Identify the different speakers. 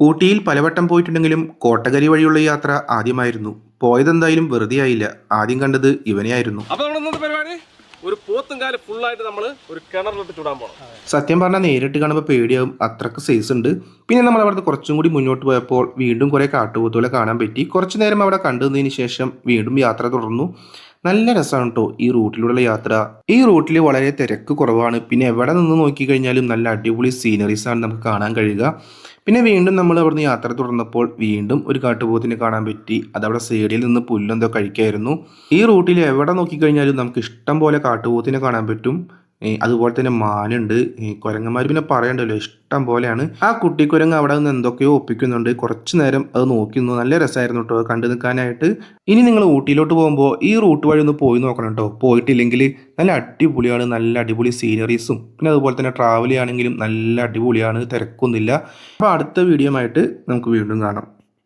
Speaker 1: ഊട്ടിയിൽ പലവട്ടം പോയിട്ടുണ്ടെങ്കിലും കോട്ടകരി വഴിയുള്ള യാത്ര ആദ്യമായിരുന്നു. പോയതെന്തായാലും വെറുതെയായില്ല. ആദ്യം കണ്ടത് ഇവനെയായിരുന്നു.
Speaker 2: അപ്പൊ നമ്മുടെ ഇന്നത്തെ പരിപാടി ഒരു പോത്തും കാല് ഫുള്ളായിട്ട് നമ്മൾ ഒരു കിണറിലിട്ട് ചൂടാൻ പോകണം.
Speaker 1: സത്യം പറഞ്ഞാൽ നേരിട്ട് കാണുമ്പോൾ പേടിയാവും, അത്രക്ക് സൈസ് ഉണ്ട്. പിന്നെ നമ്മൾ അവിടുന്ന് കുറച്ചും കൂടി മുന്നോട്ട് പോയപ്പോൾ വീണ്ടും കുറേ കാട്ടുപോത്തുകളെ കാണാൻ പറ്റി. കുറച്ചു നേരം അവിടെ കണ്ടുനിന്നതിന് ശേഷം വീണ്ടും യാത്ര തുടർന്നു. നല്ല രസമാണ് കേട്ടോ ഈ റൂട്ടിലൂടെയുള്ള യാത്ര. ഈ റൂട്ടിൽ വളരെ തിരക്ക് കുറവാണ്. പിന്നെ എവിടെ നിന്ന് നോക്കിക്കഴിഞ്ഞാലും നല്ല അടിപൊളി സീനറീസ് ആണ് നമുക്ക് കാണാൻ കഴിയുക. പിന്നെ വീണ്ടും നമ്മൾ അവിടുന്ന് യാത്ര തുടർന്നപ്പോൾ വീണ്ടും ഒരു കാട്ടുപോത്തിനെ കാണാൻ പറ്റി. അതവിടെ സൈഡിൽ നിന്ന് പുല്ലെന്തോ കഴിക്കായിരുന്നു. ഈ റൂട്ടിൽ എവിടെ നോക്കിക്കഴിഞ്ഞാലും നമുക്ക് ഇഷ്ടം പോലെ കാട്ടുപോത്തിനെ കാണാൻ പറ്റും. അതുപോലെ തന്നെ മാനുണ്ട്, കുരങ്ങന്മാർ പിന്നെ പറയണ്ടല്ലോ ഇഷ്ടം പോലെയാണ്. ആ കുട്ടിക്കുരങ്ങ് അവിടെ നിന്ന് എന്തൊക്കെയോ ഒപ്പിക്കുന്നുണ്ട്. കുറച്ച് നേരം അത് നോക്കി നിന്നു. നല്ല രസമായിരുന്നു കേട്ടോ കണ്ടു നിൽക്കാനായിട്ട്. ഇനി നിങ്ങൾ ഊട്ടിയിലോട്ട് പോകുമ്പോൾ ഈ റൂട്ട് വഴി ഒന്ന് പോയി നോക്കണം കേട്ടോ. പോയിട്ടില്ലെങ്കിൽ നല്ല അടിപൊളിയാണ്, നല്ല അടിപൊളി സീനറീസും പിന്നെ അതുപോലെ തന്നെ ട്രാവൽ ചെയ്യുകയാണെങ്കിലും നല്ല അടിപൊളിയാണ്, തിരക്കൊന്നുമില്ല. അപ്പോൾ അടുത്ത വീഡിയോ ആയിട്ട് നമുക്ക് വീണ്ടും കാണാം.